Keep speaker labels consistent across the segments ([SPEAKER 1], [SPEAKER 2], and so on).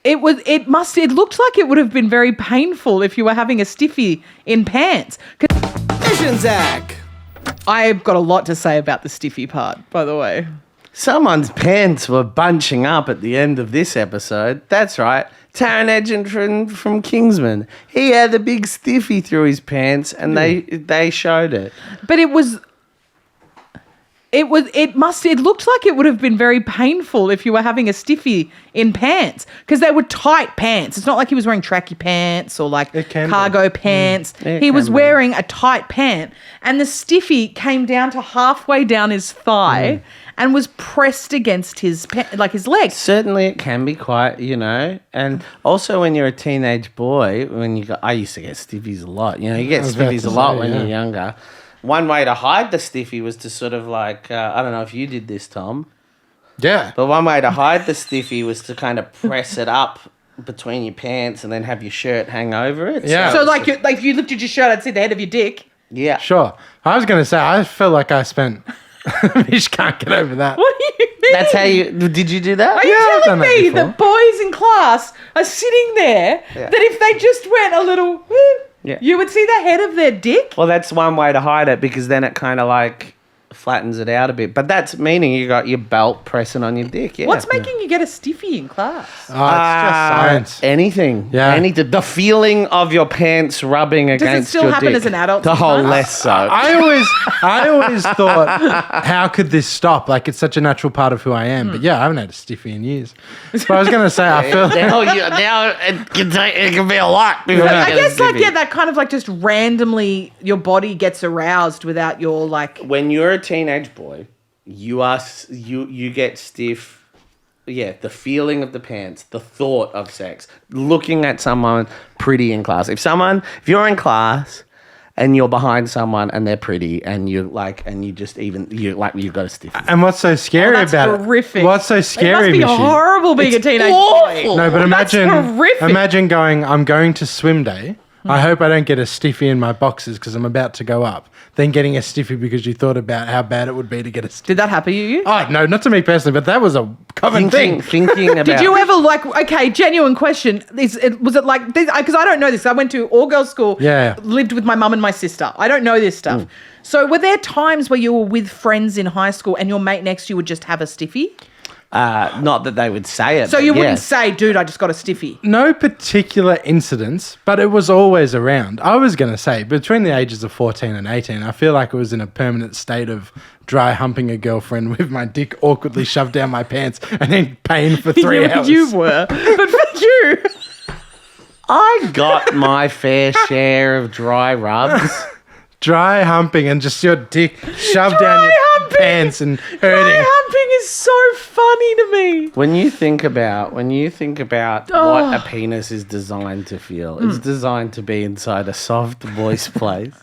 [SPEAKER 1] It looked like it would have been very painful if you were having a stiffy in pants.
[SPEAKER 2] Mish and Zach.
[SPEAKER 1] I've got a lot to say about the stiffy part, by the way.
[SPEAKER 3] Someone's pants were bunching up at the end of this episode. That's right. Taron Egerton from Kingsman. He had a big stiffy through his pants and they showed it.
[SPEAKER 1] But it looked like it would have been very painful if you were having a stiffy in pants because they were tight pants. It's not like he was wearing tracky pants or like cargo pants. He was wearing a tight pant and the stiffy came down to halfway down his thigh and was pressed against his leg.
[SPEAKER 3] Certainly it can be quite, and also when you're a teenage boy, I used to get stiffies a lot. You get stiffies a lot when you're younger. One way to hide the stiffy was to sort of like, I don't know if you did this, Tom.
[SPEAKER 2] Yeah.
[SPEAKER 3] But one way to hide the stiffy was to kind of press it up between your pants and then have your shirt hang over it.
[SPEAKER 2] Yeah.
[SPEAKER 1] So if you lifted your shirt, I'd see the head of your dick.
[SPEAKER 3] Yeah.
[SPEAKER 2] Sure. I was going to say, I feel like I spent... Mish can't get over that.
[SPEAKER 1] What do you mean?
[SPEAKER 3] That's how did you do that?
[SPEAKER 1] Are you telling me that boys in class are sitting there that if they just went a little... you would see the head of their dick?
[SPEAKER 3] Well, that's one way to hide it because then it kind of like flattens it out a bit. But that's meaning you got your belt pressing on your dick. Yeah.
[SPEAKER 1] What's making you get a stiffy in class?
[SPEAKER 2] Oh, it's just science.
[SPEAKER 3] Anything.
[SPEAKER 2] Yeah.
[SPEAKER 3] The feeling of your pants rubbing against your dick.
[SPEAKER 1] Does it still happen as an adult?
[SPEAKER 3] The whole less so.
[SPEAKER 2] I always thought, how could this stop? Like, it's such a natural part of who I am. But yeah, I haven't had a stiffy in years. But I was going to say, I feel...
[SPEAKER 3] now it can be a lot.
[SPEAKER 1] I guess that kind of like just randomly your body gets aroused without your like...
[SPEAKER 3] When you're a teenage boy, you get stiff. Yeah, the feeling of the pants, the thought of sex, looking at someone pretty in class. If you're in class and you're behind someone and they're pretty and you've got a stiff.
[SPEAKER 2] And what's so scary about
[SPEAKER 1] horrific.
[SPEAKER 2] it? What's so scary?
[SPEAKER 1] It must be horrible being a teenage
[SPEAKER 3] awful.
[SPEAKER 1] boy.
[SPEAKER 2] No, but
[SPEAKER 1] horrific.
[SPEAKER 2] imagine going, I'm going to swim day. I hope I don't get a stiffy in my boxes because I'm about to go up. Then getting a stiffy because you thought about how bad it would be to get a stiffy.
[SPEAKER 1] Did that happen to you?
[SPEAKER 2] Oh, no, not to me personally, but that was a common thing.
[SPEAKER 3] Thinking about...
[SPEAKER 1] Did you ever genuine question, was it like this? Because I don't know this. I went to all-girls school, lived with my mum and my sister. I don't know this stuff. So were there times where you were with friends in high school and your mate next to you would just have a stiffy?
[SPEAKER 3] Not that they would say it.
[SPEAKER 1] So you wouldn't say, dude, I just got a stiffy.
[SPEAKER 2] No particular incidents, but it was always around. I was going to say, between the ages of 14 and 18, I feel like I was in a permanent state of dry humping a girlfriend with my dick awkwardly shoved down my pants and in pain for 3 hours.
[SPEAKER 1] You were. But for you...
[SPEAKER 3] I got my fair share of dry rubs.
[SPEAKER 2] Dry humping and just your dick shoved down your pants and hurting.
[SPEAKER 1] Dry humping is so funny to me.
[SPEAKER 3] When you think about what a penis is designed to feel, it's designed to be inside a soft, moist place.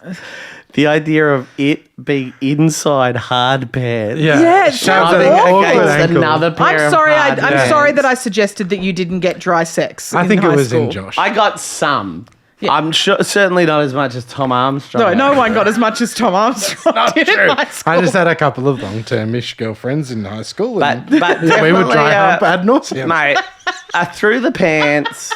[SPEAKER 3] The idea of it being inside hard pants.
[SPEAKER 1] Yeah, it sounds
[SPEAKER 3] against another pair
[SPEAKER 1] I'm sorry.
[SPEAKER 3] of hard
[SPEAKER 1] I'm
[SPEAKER 3] pants.
[SPEAKER 1] sorry that I suggested that you didn't get dry sex.
[SPEAKER 2] I think it was
[SPEAKER 1] school.
[SPEAKER 2] in Josh.
[SPEAKER 3] I got some.
[SPEAKER 1] Yeah.
[SPEAKER 3] I'm sure, certainly not as much as Tom Armstrong.
[SPEAKER 1] No one got as much as Tom Armstrong did in high school.
[SPEAKER 2] I just had a couple of long-term-ish girlfriends in high school.
[SPEAKER 3] But
[SPEAKER 2] we would dry hump ad nauseum.
[SPEAKER 3] Mate, through the pants,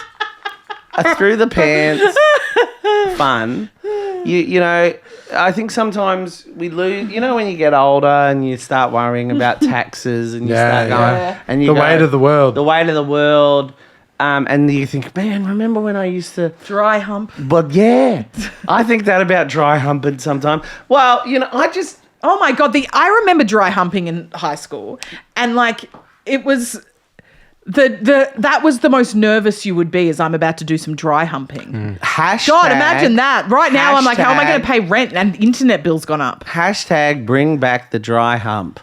[SPEAKER 3] fun. I think sometimes we lose. When you get older and you start worrying about taxes and you start going and you
[SPEAKER 2] the weight of the world.
[SPEAKER 3] The weight of the world. And you think, man, remember when I used to...
[SPEAKER 1] Dry hump.
[SPEAKER 3] But yeah, I think that about dry humping sometimes. Well, I just...
[SPEAKER 1] Oh my God, I remember dry humping in high school and it was... that was the most nervous you would be as I'm about to do some dry humping.
[SPEAKER 3] Hashtag...
[SPEAKER 1] God, imagine that. Right now I'm like, how am I going to pay rent and internet bills gone up?
[SPEAKER 3] Hashtag bring back the dry hump.